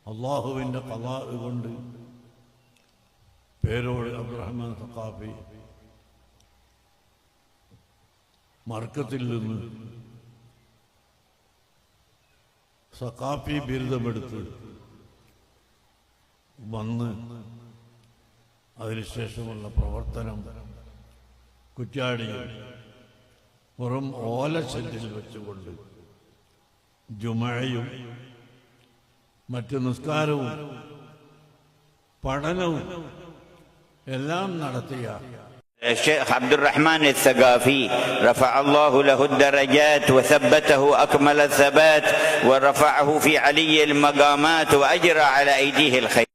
അള്ളാഹുവിൻ്റെ ഖളാ കൊണ്ട് പേരോട് അബ്ദുറഹ്മാൻ സഖാഫി മർക്കത്തിൽ നിന്ന് സഖാഫി ബിരുദമെടുത്ത് വന്ന് അതിനുശേഷമുള്ള പ്രവർത്തനം കുറ്റ്യാടിയിൽ വെറും ഓലച്ചെല്ലിൽ വെച്ചുകൊണ്ട് ജുമഅയും മറ്റ് നിസ്കാരവും പഠനവും എല്ലാം നടത്തിയ الشيخ عبد الرحمن الثقافي رفع الله له الدرجات وثبته أكمل الثبات ورفعه في علي المقامات وأجرى على أيديه الخير.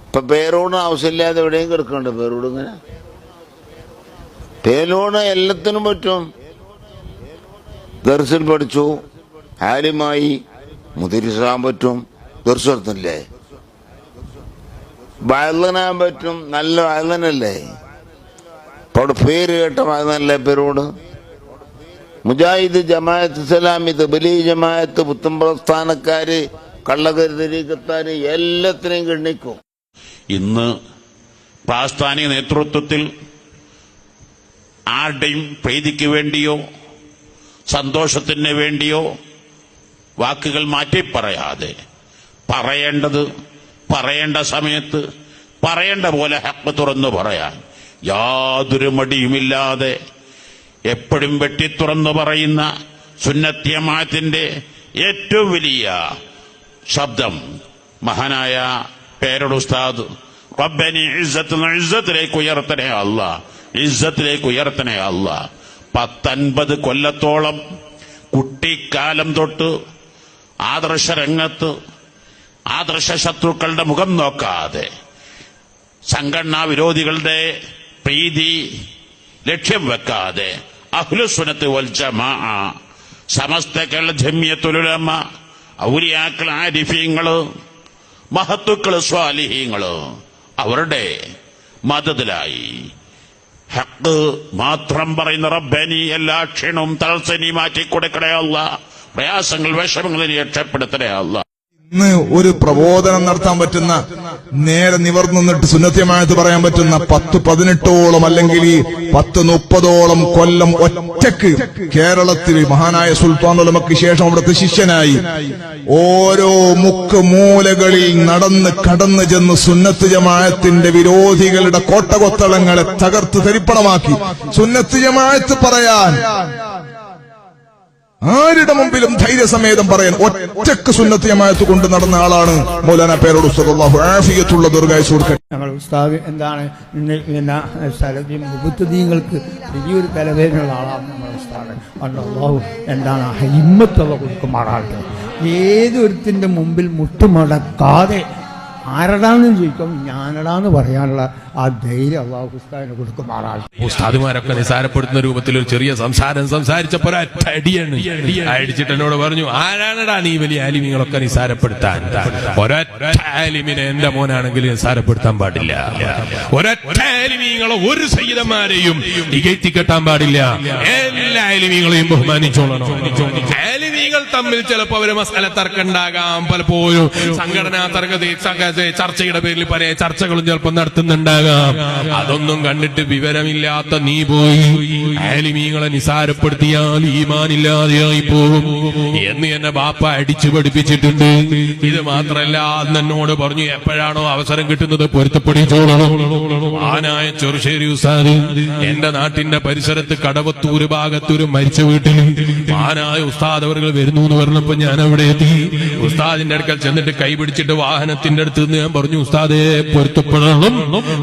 ഇപ്പം പേരോട് ആവശ്യമില്ലാതെ എവിടെയും കിടക്കണ്ട. പേരോട് ഇങ്ങനെ പേരോട് എല്ലാത്തിനും പറ്റും. ദർസിൽ പഠിച്ചു, ആലിമായി, മുദരിസാൻ പറ്റും. ദർശനത്തില്ലേ വയലനാൻ പറ്റും. നല്ല വയലനല്ലേ? അവിടെ പേര് കേട്ട വയലനല്ലേ പേരോട്? മുജാഹിദ്, ജമാഅത്ത് ഇസ്ലാമി, തബ്ലീഗ് ജമാഅത്ത്, പുത്തൻപ്രസ്ഥാനക്കാര്, കള്ളകരുതരീക്കത്താര് എല്ലാത്തിനെയും ഗണ്ണിക്കും. ഇന്ന് പ്രാസ്ഥാനിക നേതൃത്വത്തിൽ ആരുടെയും പ്രീതിക്ക് വേണ്ടിയോ സന്തോഷത്തിന് വേണ്ടിയോ വാക്കുകൾ മാറ്റി പറയാതെ പറയേണ്ടത് പറയേണ്ട സമയത്ത് പറയേണ്ട പോലെ ഹഖ് തുറന്നു പറയാൻ യാതൊരു മടിയുമില്ലാതെ എപ്പോഴും വെട്ടിത്തുറന്നു പറയുന്ന സുന്നത്ത് ജമാഅത്തിന്റെ ഏറ്റവും വലിയ ശബ്ദം മഹാനായ പേരോട് ഉസ്താദ് റബ്ബനി ഇസ്സത്തിലേക്ക് ഉയർത്തണേ അല്ലാ, ഇസ്സത്തിലേക്ക് ഉയർത്തണേ അല്ലാ. 10-50 കൊല്ലത്തോളം കുട്ടിക്കാലം തൊട്ട് ആദർശരംഗത്ത് ആദർശ ശത്രുക്കളുടെ മുഖം നോക്കാതെ സംഘടനാ വിരോധികളുടെ പ്രീതി ലക്ഷ്യം വെക്കാതെ അഹ്ലുസുന്നത്ത് വൽ ജമാഅ, സമസ്ത കേരള ജമിയത്തുൽ ഉലമ, ഔലിയാക്കൾ, ആരിഫീങ്ങള്, മഹത്തുക്കള്, സ്വാലിഹീങ്ങള് അവരുടെ മദദിലായി ഹഖ് മാത്രം പറയുന്ന റബ്ബനി എല്ലാ ക്ഷീണവും തളർച്ചയും മാറ്റി കൊടുക്കണേ അല്ലാ, പ്രയാസങ്ങൾ വിഷമങ്ങൾ രക്ഷപ്പെടുത്തണേ അല്ലാ. ഇന്ന് ഒരു പ്രബോധനം നടത്താൻ പറ്റുന്ന, നേരെ നിവർന്നു നിന്നിട്ട് സുന്നത്ത് ജമാഅത്ത് പറയാൻ പറ്റുന്ന 10-18ഓളം അല്ലെങ്കിൽ 10-30ഓളം കൊല്ലം ഒറ്റക്ക് കേരളത്തിൽ മഹാനായ സുൽത്താൻ ഉലമക്ക് ശേഷം അവിടുത്തെ ശിഷ്യനായി ഓരോ മുക്ക് മൂലകളിൽ നടന്ന് കടന്നു ചെന്ന് സുന്നത്ത് ജമാഅത്തിന്റെ വിരോധികളുടെ കോട്ടകൊത്തളങ്ങളെ തകർത്ത് തരിപ്പണമാക്കി സുന്നത്ത് ജമാഅത്ത് പറയാൻ ആരുടെ മുമ്പിലും ധൈര്യസമേതം പറയാൻ ഒറ്റക്ക് സുന്നത്ത് ജമാഅത്ത് കൊണ്ട് നടന്ന ആളാണ് മൗലാന പേരോട് ഉസ്താദ്. അല്ലാഹു ആഫിയത്തുള്ള ദീർഘായുസ്സ് കൊടുക്കട്ടെ. ഞങ്ങൾ ഉസ്താദ് എന്താണ് മുബത്തദീങ്ങൾക്ക് വലിയൊരു തലവേദനയുള്ള ആളാണ് നമ്മുടെ ഉസ്താദ്. അല്ലാഹു എന്താണ് ഹിമ്മത്തുള്ള കൊടുക്കുമാറാകട്ടെ. ഏതൊരുത്തിന്റെ മുമ്പിൽ മുട്ടുമടക്കാതെ ആരടാന്ന് ചോദിക്കും ഞാനടാന്ന് പറയാനുള്ള ആ ധൈര്യം അല്ലാഹു ഉസ്താദിന് കൊടുക്കുമാറാകട്ടെ. ഉസ്താദുമാരൊക്കെ നിസാരപ്പെടുത്തുന്ന രൂപത്തിൽ ഒരു ചെറിയ സംസാരം സംസാരിച്ചപ്പോ അടിയാണ് അടിച്ചിട്ട് എന്നോട് പറഞ്ഞു, ആരാണടാ നീ വലിയ ആലിമീങ്ങളൊക്കെ നിസാരപ്പെടുത്താൻ? ഒരൊറ്റ ആലിമിനെ എന്റെ മോനാണെങ്കിൽ നിസാരപ്പെടുത്താൻ പാടില്ല. ഒരൊറ്റ ആലിമീങ്ങളെ ഒരു സയ്യിദന്മാരെയും ഇകഴ്ത്തി കെട്ടാൻ പാടില്ല. എല്ലാ ആലിമീങ്ങളെയും ബഹുമാനിച്ചോളണം. ആലിമീങ്ങൾ തമ്മിൽ ചിലപ്പോ അവര് മസാല തർക്കമുണ്ടാകാം, പലപ്പോഴും സംഘടനാ തർക്ക ചർച്ചയുടെ പേരിൽ പല ചർച്ചകളും ചിലപ്പോൾ നടത്തുന്നുണ്ടാകാം. അതൊന്നും കണ്ടിട്ട് വിവരമില്ലാത്ത നീ പോയി ആലിമീങ്ങളെ നിസാരപ്പെടുത്തിയാൽ ഈമാനില്ലാതെയായി പോകും എന്ന് എന്നെ ബാപ്പ അടിച്ചു പഠിപ്പിച്ചിട്ടുണ്ട്. ഇത് മാത്രല്ല, അന്ന് എന്നോട് പറഞ്ഞു, എപ്പോഴാണോ അവസരം കിട്ടുന്നത് പൊരുത്തപ്പെടിച്ചോളണം. ആനായ ചെറുശ്ശേരി ഉസ്താദ് എന്റെ നാട്ടിന്റെ പരിസരത്ത് കടവത്തൂര് ഭാഗത്തൊരു മരിച്ച വീട്ടിൽ ആനായ ഉസ്താദ് അവർ വരുന്നു എന്ന് പറഞ്ഞപ്പോ ഞാൻ അവിടെ എത്തി. ഉസ്താദിന്റെ അടുക്കൽ ചെന്നിട്ട് കൈപിടിച്ചിട്ട് വാഹനത്തിന്റെ അടുത്ത് ഞാൻ പറഞ്ഞു, ഉസ്താദേ പൊരുത്തപ്പെടണം.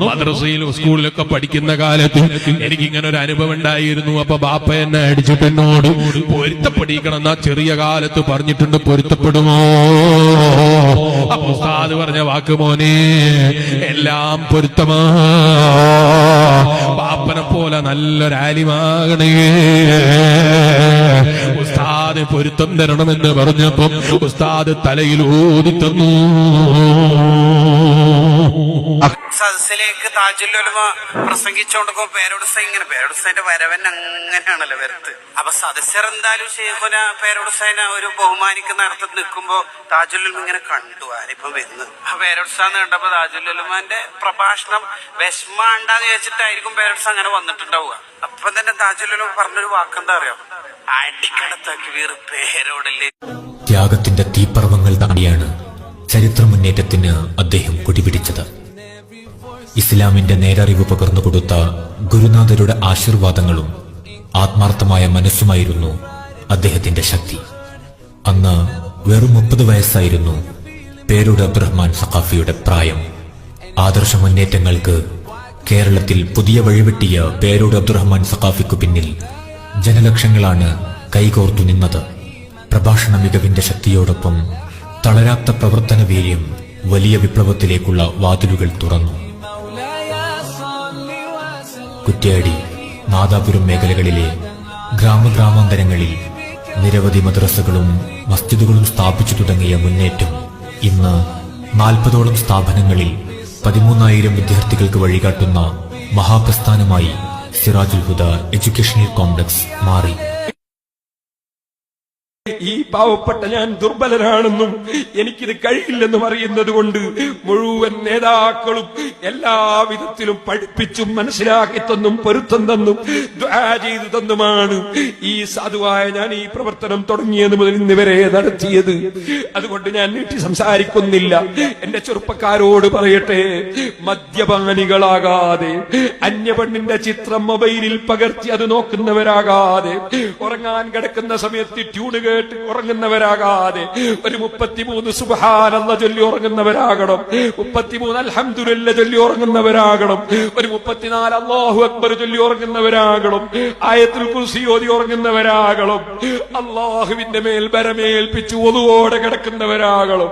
മദ്രസയിലും സ്കൂളിലൊക്കെ പഠിക്കുന്ന കാലത്ത് എനിക്കിങ്ങനെ ഒരു അനുഭവം ഉണ്ടായിരുന്നു. അപ്പൊ ബാപ്പ എന്നെ അടിച്ചിട്ട് എന്നോട് പൊരുത്തപ്പെടിക്കണം എന്നാ ചെറിയ കാലത്ത് പറഞ്ഞിട്ടുണ്ട്, പൊരുത്തപ്പെടുമോ? അപ്പൊ ഉസ്താദ് പറഞ്ഞ വാക്ക്, മോനെ എല്ലാം പൊരുത്തമാ, ബാപ്പനെ പോലെ നല്ലൊരു ആലിമാകണേ, ഉസ്താദ് പൊരുത്തം തരണമെന്ന് പറഞ്ഞപ്പം ഉസ്താദ് തലയിൽ ഊതി തന്നു. സദസ്സിലേക്ക് താജുൽ ഉലമ പ്രസംഗിച്ചുകൊണ്ടിരിക്കുമ്പോ പേരോടുസ്താന്റെ വരവൻ അങ്ങനെയാണല്ലോ വരത്ത്. അപ്പൊ സദസ്യർ എന്തായാലും ഷെയ്ഖുന പേരോടുസ്താനെ ഒരു ബഹുമാനിക്കുന്ന അർത്ഥത്തിൽ നിൽക്കുമ്പോ താജുൽ ഉലമ ഇങ്ങനെ കണ്ടു ആരിപ്പം വരുന്നത്. ആ പേരോടുസ്താന്ന് കണ്ടപ്പോ താജുൽ ഉലമാന്റെ പ്രഭാഷണം വിഷമാണ്ടാന്ന് ചോദിച്ചിട്ടായിരിക്കും പേരോടുസ്ത അങ്ങനെ വന്നിട്ടുണ്ടാവുക. അപ്പം തന്നെ താജുൽ ഉലമ പറഞ്ഞൊരു വാക്കെന്താ അറിയാം, അടിക്കടത്താക്കി വീറ് പേരോടല്ലേ. ത്യാഗത്തിന്റെ തീപ്പർവങ്ങൾ താണ്ടിയാണ് ചരിത്ര മുന്നേറ്റത്തിന് അദ്ദേഹം കൊടിപിടിച്ചത്. ഇസ്ലാമിന്റെ നേരറിവ് പകർന്നുകൊടുത്ത ഗുരുനാഥരുടെ ആശീർവാദങ്ങളും ആത്മാർത്ഥമായ മനസ്സുമായിരുന്നു അദ്ദേഹത്തിന്റെ ശക്തി. അന്ന് വെറും 30 വയസ്സായിരുന്നു പേരൂട് അബ്ദുറഹ്മാൻ സഖാഫിയുടെ പ്രായം. ആദർശ മുന്നേറ്റങ്ങൾക്ക് കേരളത്തിൽ പുതിയ വഴിവെട്ടിയ പേരൂട് അബ്ദുറഹ്മാൻ സഖാഫിക്കു പിന്നിൽ ജനലക്ഷങ്ങളാണ് കൈകോർത്തു നിന്നത്. പ്രഭാഷണ മികവിന്റെ ശക്തിയോടൊപ്പം തളരാത്ത പ്രവർത്തന വീര്യം വലിയ വിപ്ലവത്തിലേക്കുള്ള വാതിലുകൾ തുറന്നു. കുറ്റ്യാടി, നാദാപുരം മേഖലകളിലെ ഗ്രാമഗ്രാമാന്തരങ്ങളിൽ നിരവധി മദ്രസകളും മസ്ജിദുകളും സ്ഥാപിച്ചു തുടങ്ങിയ മുന്നേറ്റം ഇന്ന് 40ഓളം സ്ഥാപനങ്ങളിൽ 13,000 വിദ്യാർത്ഥികൾക്ക് വഴികാട്ടുന്ന മഹാപ്രസ്ഥാനമായി സിറാജുൽ ഹുദ എഡ്യൂക്കേഷണൽ കോംപ്ലക്സ് മാറി. ഈ പാവപ്പെട്ട ഞാൻ ദുർബലനാണെന്നും എനിക്കിത് കഴിയില്ലെന്നും അറിയുന്നത് കൊണ്ട് മുഴുവൻ നേതാക്കളും എല്ലാവിധത്തിലും പഠിപ്പിച്ചും മനസ്സിലാക്കി തന്നും പൊരുത്തം തന്നും ദുആ ചെയ്തു തന്നുമാണ് ഈ സാധുവായ ഞാൻ ഈ പ്രവർത്തനം തുടങ്ങിയത് മുതൽ ഇന്ന് വരെ നടത്തിയത്. അതുകൊണ്ട് ഞാൻ നീട്ടി സംസാരിക്കുന്നില്ല. എന്റെ ചെറുപ്പക്കാരോട് പറയട്ടെ, മദ്യപാനികളാകാതെ, അന്യപെണ്ണിന്റെ ചിത്രം മൊബൈലിൽ പകർത്തി അത് നോക്കുന്നവരാകാതെ, ഉറങ്ങാൻ കിടക്കുന്ന സമയത്ത് ട്യൂണ് കേട്ട് ഉറങ്ങുന്നവരാകാതെ, ഒരു 33 സുബ്ഹാനല്ലാഹ് ചൊല്ലി ഉറങ്ങുന്നവരാകണം, 33 അൽഹംദുലില്ലാഹ് ചൊല്ലി ഉറങ്ങുന്നവരാകണം, ഒരു 34 അല്ലാഹു അക്ബർ ചൊല്ലി ഉറങ്ങുന്നവരാകണം, ആയത്തുൽ കുർസി ഓതി ഉറങ്ങുന്നവരാകണം, അല്ലാഹുവിന്റെ മേൽ ബരമേൽപ്പിച്ച് ഒതുവോടെ കിടക്കുന്നവരാകണം.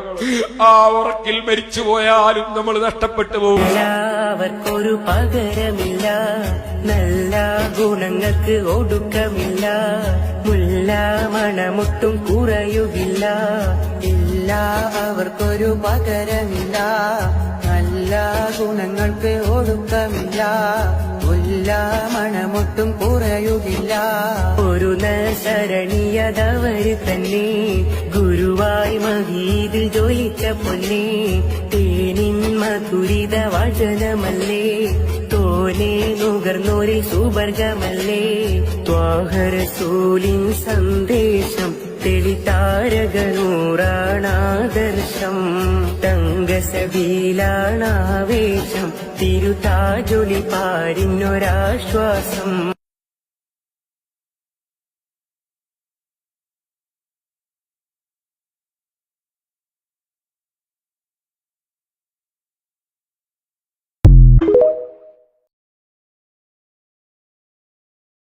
ആ ഉറക്കിൽ മരിച്ചു പോയാലും നമ്മൾ നഷ്ടപ്പെട്ടു പോകും. എല്ലാവർക്കൊരു പകരമില്ല, നല്ല ഗുണങ്ങൾക്ക് ഒടുക്കമില്ല, മുല്ല മണമൊട്ടും കുറയുകില്ല. എല്ലാവർക്കൊരു പകരമില്ല, നല്ല ഗുണങ്ങൾക്ക് ഒടുക്കമില്ല, മുല്ല മണമൊട്ടും കുറയുകില്ല. ഒരു നശരണീയതവര് തന്നെ ഗുരുവായി മഹീദിൽ ജ്വലിച്ച പൊന്നെ, തേനിൻ മധുരിത വചനമല്ലേ, തോനെ നുകർന്നൊരു സുവർഗമല്ലേ, ത്വാഹരസൂലിൻ സന്ദേശം തെളിതാരകനൂറാണാദർശം, തങ്കസബീലാണാവേശം, തിരുതാജൊലി പാരിനൊരാശ്വാസം.